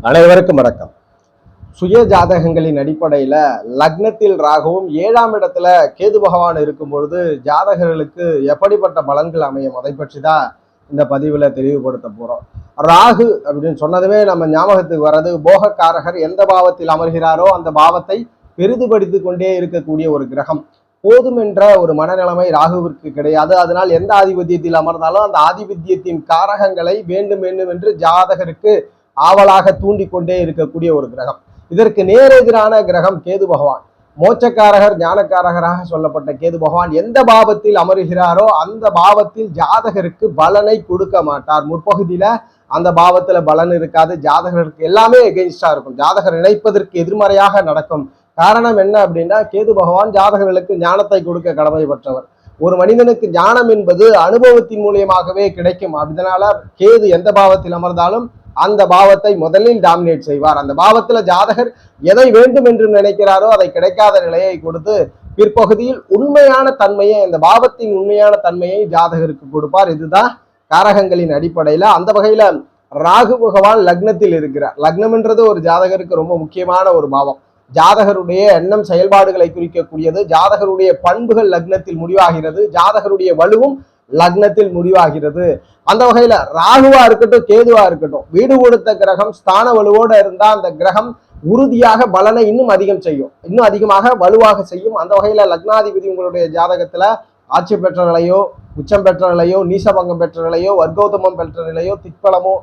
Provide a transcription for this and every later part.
அனைவருக்கும் வணக்கம். சுய ஜாதகங்களின் அடிப்படையில லக்னத்தில் ராகுவும் 7ஆம் இடத்துல கேது பகவான் இருக்கும் பொழுது ஜாதகர்களுக்கு எப்படிப்பட்ட பலன்கள் அமையும் அதை பற்றி தான் இந்த பதிவுல தெளிவுபடுத்த போறோம். ராகு அப்படின்னு சொன்னதுமே நம்ம ஞாபகத்துக்கு வர்றது போகக்காரகர் எந்த பாவத்தில் அமர்கிறாரோ அந்த பாவத்தை பெரிதுபடுத்தி கொண்டே இருக்கக்கூடிய ஒரு கிரகம். போதும் என்ற ஒரு மனநிலைமை ராகுவிற்கு கிடையாது. அதனால் எந்த ஆதிபத்தியத்தில் அமர்ந்தாலும் அந்த ஆதிபத்தியத்தின் காரகங்களை வேண்டும் வேண்டும் என்று ஜாதகருக்கு ஆவலாக தூண்டிக்கொண்டே இருக்கக்கூடிய ஒரு கிரகம். இதற்கு நேரெதிரான கிரகம் கேது பகவான். மோட்சக்காரகர் ஞானக்காரகராக சொல்லப்பட்ட கேது பகவான் எந்த பாவத்தில் அமருகிறாரோ அந்த பாவத்தில் ஜாதகருக்கு பலனை கொடுக்க மாட்டார். முற்பகுதியில அந்த பாவத்துல பலன் இருக்காது. ஜாதகருக்கு எல்லாமே எகெயின்ஸ்டா இருக்கும். ஜாதகர் நினைப்பதற்கு எதிர்மறையாக நடக்கும். காரணம் என்ன அப்படின்னா, கேது பகவான் ஜாதகர்களுக்கு ஞானத்தை கொடுக்க கடமைப்பட்டவர். ஒரு மனிதனுக்கு ஞானம் என்பது அனுபவத்தின் மூலியமாகவே கிடைக்கும். அதனால கேது எந்த பாவத்தில் அமர்ந்தாலும் அந்த பாவத்தை முதலில் டாமினேட் செய்வார். அந்த பாவத்துல ஜாதகர் எதை வேண்டும் என்று நினைக்கிறாரோ அதை கிடைக்காத நிலையை கொடுத்து பிற்பகுதியில் உண்மையான தன்மையை, அந்த பாவத்தின் உண்மையான தன்மையை ஜாதகருக்கு கொடுப்பார். இதுதான் காரகங்களின் அடிப்படையில. அந்த வகையில ராகு பகவான் லக்னத்தில் இருக்கிறார். லக்னம் என்றது ஒரு ஜாதகருக்கு ரொம்ப முக்கியமான ஒரு பாவம். ஜாதகருடைய எண்ணம் செயல்பாடுகளை குறிக்கக்கூடியது. ஜாதகருடைய பண்புகள் லக்னத்தில் முடிவாகிறது. ஜாதகருடைய வலுவும் லக்னத்தில் முடிவாகிறது. அந்த வகையில ராகுவா இருக்கட்டும் கேதுவா இருக்கட்டும், வீடு கொடுத்த கிரகம் ஸ்தான வலுவோட இருந்தா அந்த கிரகம் உறுதியாக பலனை இன்னும் அதிகம் செய்யும், இன்னும் அதிகமாக வலுவாக செய்யும். அந்த வகையில லக்னாதிபதி உங்களுடைய ஜாதகத்துல ஆட்சி பெற்ற நிலையோ, உச்சம் பெற்ற நிலையோ, நீசபங்கம் பெற்ற நிலையோ, வர்க்கோத்தமம் பெற்ற நிலையோ, திக்பலமோ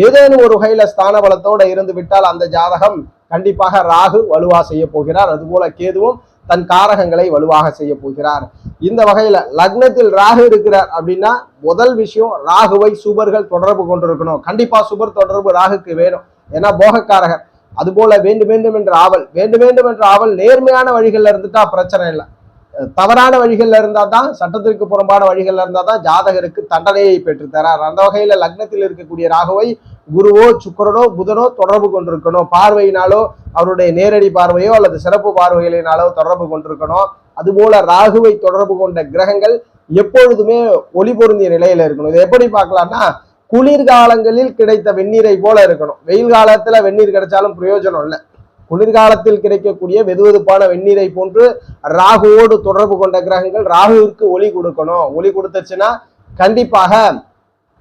ஏதேனும் ஒரு வகையில ஸ்தான பலத்தோட இருந்து விட்டால் அந்த ஜாதகம் கண்டிப்பாக ராகு வலுவா செய்ய போகிறார். அதுபோல கேதுவும் தன் காரகங்களை வலுவாக செய்ய போகிறார். இந்த வகையில லக்னத்தில் ராகு இருக்கிறார் அப்படின்னா முதல் விஷயம், ராகுவை சுபர்கள் தொடர்பு கொண்டிருக்கணும். கண்டிப்பா சுபர் தொடர்பு ராகுக்கு வேணும். ஏன்னா போகக்காரகர். அதுபோல வேண்டும் வேண்டும் என்ற ஆவல், வேண்டும் வேண்டும் என்ற ஆவல் நேர்மையான வழிகள்ல இருந்துட்டா பிரச்சனை இல்லை. தவறான வழிகள்ல இருந்தா தான், சட்டத்திற்கு புறம்பான வழிகள்ல இருந்தா தான் ஜாதகருக்கு தண்டனையை பெற்று தரார். அந்த வகையில லக்னத்தில் இருக்கக்கூடிய ராகுவை குருவோ சுக்கிரனோ புதனோ தொடர்பு கொண்டிருக்கணும். பார்வையினாலோ, அவருடைய நேரடி பார்வையோ அல்லது சிறப்பு பார்வைகளினாலோ தொடர்பு கொண்டிருக்கணும். அதுபோல ராகுவை தொடர்பு கொண்ட கிரகங்கள் எப்பொழுதுமே ஒளி பொருந்திய நிலையில இருக்கணும். இதை எப்படி பார்க்கலாம்னா, குளிர்காலங்களில் கிடைத்த வெந்நீரை போல இருக்கணும். வெயில் காலத்துல வெந்நீர் கிடைச்சாலும் பிரயோஜனம் இல்லை. குளிர்காலத்தில் கிடைக்கக்கூடிய வெதுவெதுப்பான வெந்நீரை போன்று ராகுவோடு தொடர்பு கொண்ட கிரகங்கள் ராகுவிற்கு ஒளி கொடுக்கணும். ஒளி கொடுத்துச்சுன்னா கண்டிப்பாக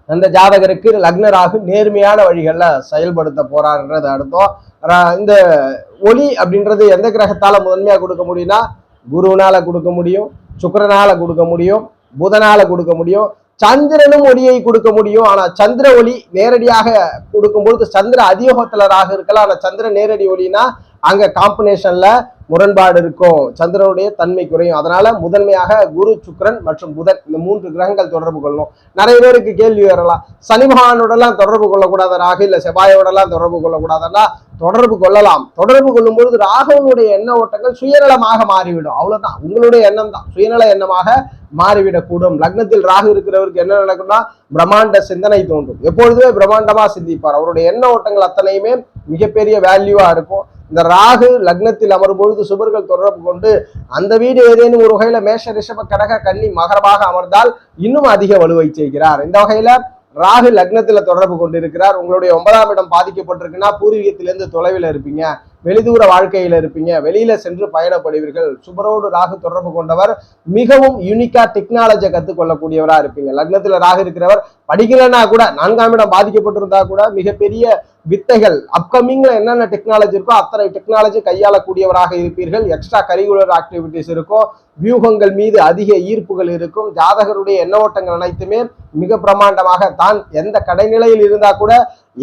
அந்த ஜாதகருக்கு லக்ன ராகு நேர்மையான வழிகள்ல செயல்படுத்த போறாருன்றது அர்த்தம். இந்த ஒளி அப்படின்றது எந்த கிரகத்தால முதன்மையா கொடுக்க முடியும்னா, குருனால கொடுக்க முடியும், சுக்கிரனால கொடுக்க முடியும், புதனால கொடுக்க முடியும், சந்திரனும் ஒளியை கொடுக்க முடியும். ஆனா சந்திர ஒளி நேரடியாக கொடுக்கும் பொழுது சந்திர அதியோகத்துல ராகு இருக்கலாம். ஆனா சந்திர நேரடி ஒளினா அங்க காம்பினேஷன்ல முரண்பாடு இருக்கும், சந்திரனுடைய தன்மை குறையும். அதனால முதன்மையாக குரு சுக்கிரன் மற்றும் புதன் இந்த 3 கிரகங்கள் தொடர்பு கொள்ளணும். நிறைய பேருக்கு கேள்வி வரலாம், சனி மகானோடலாம் தொடர்பு கொள்ளக்கூடாத ராகு, இல்ல செவ்வாயோடலாம் தொடர்பு கொள்ளக்கூடாதுன்னா தொடர்பு கொள்ளலாம். தொடர்பு கொள்ளும் பொழுது ராகுனுடைய எண்ண ஓட்டங்கள் சுயநலமாக மாறிவிடும். அவ்வளவுதான், உங்களுடைய எண்ணம் தான் சுயநல எண்ணமாக மாறிவிடக்கூடும். லக்னத்தில் ராகு இருக்கிறவருக்கு என்ன நடக்கும்னா, பிரம்மாண்ட சிந்தனை தோன்றும். எப்பொழுதுமே பிரம்மாண்டமா சிந்திப்பார். அவருடைய எண்ண ஓட்டங்கள் அத்தனையுமே மிகப்பெரிய வேல்யூவா இருக்கும். இந்த ராகு லக்னத்தில் அமரும் பொழுது சுபர்கள் தொடர்பு கொண்டு அந்த வீடு ஏதேனும் ஒரு வகையில மேஷ ரிஷப கடக கன்னி மகரமாக அமர்ந்தால் இன்னும் அதிக வலுவை செய்கிறார். இந்த வகையில ராகு லக்னத்துல தொடர்பு கொண்டிருக்கிறார். உங்களுடைய 9ஆம் இடம் பாதிக்கப்பட்டிருக்குன்னா பூர்வீகத்திலிருந்து தொலைவில் இருப்பீங்க, வெளிதூர வாழ்க்கையில இருப்பீங்க, வெளியில சென்று பயணப்படுவீர்கள். சுபரோடு ராகு தொடர்பு கொண்டவர் மிகவும் யூனிக்கா டெக்னாலஜியை கத்துக்கொள்ளக்கூடியவரா இருப்பீங்க. லக்னத்துல ராகு இருக்கிறவர் படிக்கலன்னா கூட, 4ஆம் இடம் பாதிக்கப்பட்டிருந்தா கூட மிகப்பெரிய வித்தைகள் அப்கமிங்ல என்னென்ன டெக்னாலஜி இருக்கோ அத்தனை டெக்னாலஜி கையாளக்கூடியவராக இருப்பீர்கள். எக்ஸ்ட்ரா கரிக்குலர் ஆக்டிவிட்டிஸ் இருக்கும், வியூகங்கள் மீது அதிக ஈர்ப்புகள் இருக்கும். ஜாதகருடைய எண்ண ஓட்டங்கள் அனைத்துமே மிக பிரமாண்டமாக, தான் எந்த கடைநிலையில் இருந்தா கூட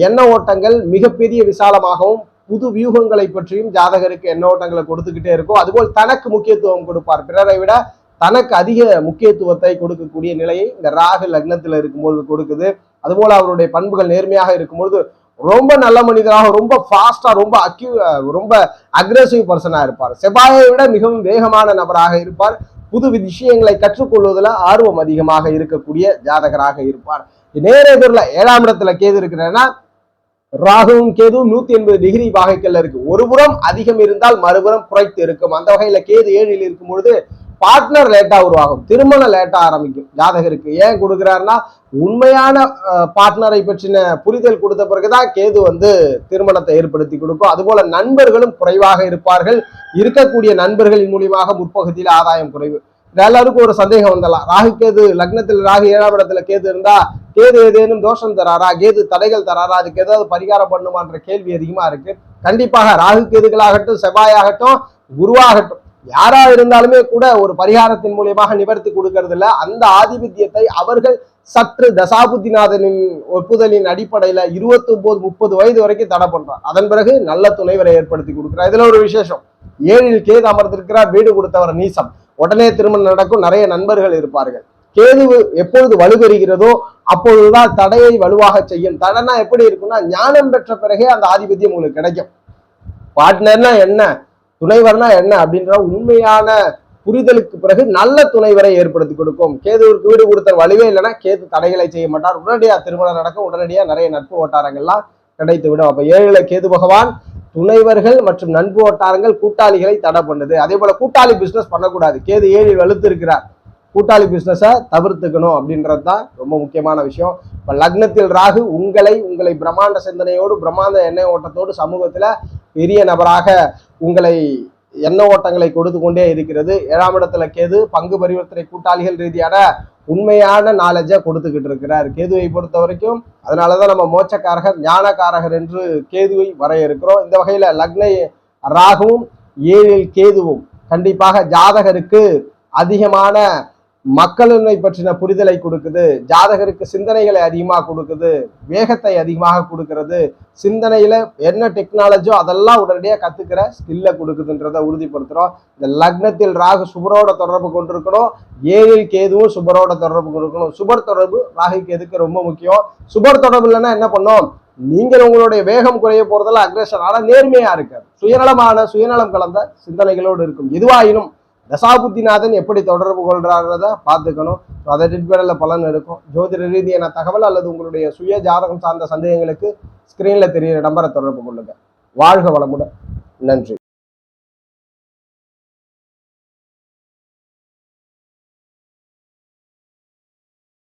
எண்ண ஓட்டங்கள் மிகப்பெரிய விசாலமாகவும் புது வியூகங்களை பற்றியும் ஜாதகருக்கு எண்ண ஓட்டங்களை கொடுத்துக்கிட்டே இருக்கும். அதுபோல் தனக்கு முக்கியத்துவம் கொடுப்பார். பிறரை விட தனக்கு அதிக முக்கியத்துவத்தை கொடுக்கக்கூடிய நிலையை இந்த ராகு லக்னத்துல இருக்கும்போது கொடுக்குது. அதுபோல அவருடைய பண்புகள் நேர்மையாக இருக்கும்போது ரொம்ப நல்ல மனிதராக, ரொம்ப ஃபாஸ்டா, ரொம்ப அக்ரெசிவ் பர்சனா இருப்பார். செவ்வாயை விட மிகவும் வேகமான நபராக இருப்பார். புது விஷயங்களை கற்றுக்கொள்வதில் ஆர்வம் அதிகமாக இருக்கக்கூடிய ஜாதகராக இருப்பார். நேர எதிரில் 7ஆம் இடத்துல கேது இருக்கிறேன்னா, ராகுவும் கேதுவும் 180 டிகிரி பாகைக்கல்ல இருக்கு. ஒரு புறம் அதிகம் இருந்தால் மறுபுறம் குறைத்து இருக்கும். அந்த வகையில கேது 7இல் இருக்கும் பொழுது பார்ட்னர் லேட்டா உருவாகும், திருமணம் லேட்டா ஆரம்பிக்கும் ஜாதகருக்கு. ஏன் கொடுக்குறாருன்னா உண்மையான பார்ட்னரை பற்றின புரிதல் கொடுத்த பிறகுதான் கேது திருமணத்தை ஏற்படுத்தி கொடுக்கும். அதுபோல நண்பர்களும் குறைவாக இருப்பார்கள். இருக்கக்கூடிய நண்பர்களின் மூலியமாக முற்பகுதியில் ஆதாயம் குறைவு. எல்லாருக்கும் ஒரு சந்தேகம் வந்தலாம், ராகு கேது லக்னத்தில் ராகு 7ஆம் இடத்துல கேது இருந்தா கேது ஏதேனும் தோஷம் தராரா, கேது தடைகள் தராரா, அதுக்கு ஏதாவது பரிகாரம் பண்ணுமான்ற கேள்வி அதிகமா இருக்கு. கண்டிப்பாக ராகு கேதுகளாகட்டும், செவ்வாயாகட்டும், குருவாகட்டும், யாரா இருந்தாலுமே கூட ஒரு பரிகாரத்தின் மூலியமாக நிவர்த்தி கொடுக்கறது இல்ல. அந்த ஆதிபத்தியத்தை அவர்கள் சற்று தசாபுத்திநாதனின் ஒப்புதலின் அடிப்படையில 29-30 வயது வரைக்கும் தடை பண்றார். அதன் பிறகு நல்ல துணைவரை ஏற்படுத்தி கொடுக்கிறார். இதுல ஒரு விசேஷம், 7இல் கேது அமர்ந்திருக்கிறார், வீடு கொடுத்தவர் நீசம், உடனே திருமணம் நடக்கும், நிறைய நண்பர்கள் இருப்பார்கள். கேது எப்பொழுது வலுப்பெறுகிறதோ அப்பொழுதுதான் தடையை வலுவாக செய்யும். தடைனா எப்படி இருக்கும்னா, ஞானம் பெற்ற பிறகே அந்த ஆதிபத்தியம் உங்களுக்கு கிடைக்கும். பார்ட்னர்னா என்ன, துணைவர்னா என்ன அப்படின்ற உண்மையான புரிதலுக்கு பிறகு நல்ல துணைவரை ஏற்படுத்தி கொடுக்கும். கேதுவிற்கு வீடு கொடுத்த வலுவே இல்லைன்னா கேது தடைகளை செய்ய மாட்டார், உடனடியா திருமணம் நடக்கும், உடனடியா நிறைய நட்பு வட்டாரங்கள்லாம் கிடைத்து விடும். அப்ப 7ல கேது பகவான் துணைவர்கள் மற்றும் நட்பு வட்டாரங்கள் கூட்டாளிகளை தடை பண்ணுது. அதே போல கூட்டாளி பிசினஸ் பண்ணக்கூடாது, கேது 7இல் வலுத்து இருக்கிறார், கூட்டாளி பிசினஸை தவிர்த்துக்கணும் அப்படின்றது தான் ரொம்ப முக்கியமான விஷயம். இப்ப லக்னத்தில் ராகு உங்களை பிரம்மாண்ட சிந்தனையோடு பிரம்மாண்ட எண்ணெய் ஓட்டத்தோடு சமூகத்துல பெரிய நபராக உங்களை எண்ண ஓட்டங்களை கொடுத்து கொண்டே இருக்கிறது. 7ஆம் இடத்துல கேது பங்கு பரிவர்த்தனை கூட்டாளிகள் ரீதியான உண்மையான நாலேஜை கொடுத்துக்கிட்டு இருக்கிறார் கேதுவை பொறுத்த வரைக்கும். அதனாலதான் நம்ம மோட்சக்காரகர் ஞானக்காரகர் என்று கேதுவை வரையறுக்கிறோம். இந்த வகையில லக்ன ராகுவும் 7இல் கேதுவும் கண்டிப்பாக ஜாதகருக்கு அதிகமான மக்களின்மை பற்றின புரிதலை கொடுக்குது, ஜாதகருக்கு சிந்தனைகளை அதிகமாக கொடுக்குது, வேகத்தை அதிகமாக கொடுக்கிறது, சிந்தனையில என்ன டெக்னாலஜியோ அதெல்லாம் உடனடியாக கத்துக்கிற ஸ்கில்ல கொடுக்குதுன்றதை உறுதிப்படுத்துறோம். இந்த லக்னத்தில் ராகு சுபரோட தொடர்பு கொண்டிருக்கணும், 7இல் கேதுவும் சுபரோட தொடர்பு கொண்டிருக்கணும். சுபர் தொடர்பு ராகு கேதுக்கு ரொம்ப முக்கியம். சுபர் தொடர்பு இல்லைன்னா என்ன பண்ணோம், நீங்கள் உங்களுடைய வேகம் குறைய போறதெல்லாம் அக்ரஷன், ஆனா நேர்மையா இருக்காது, சுயநலம் கலந்த சிந்தனைகளோடு இருக்கும். எதுவாயினும் தசாபுத்திநாதன் எப்படி தொடர்பு கொள்றான்றத பார்த்துக்கணும். அதை அடிப்படையில் பலன் இருக்கும். ஜோதிட ரீதியான தகவல் அல்லது உங்களுடைய சுய ஜாதகம் சார்ந்த சந்தேகங்களுக்கு ஸ்கிரீன்ல தெரிகிற நம்பரை தொடர்பு கொள்ளுங்க. வாழ்க வளமுடன். நன்றி.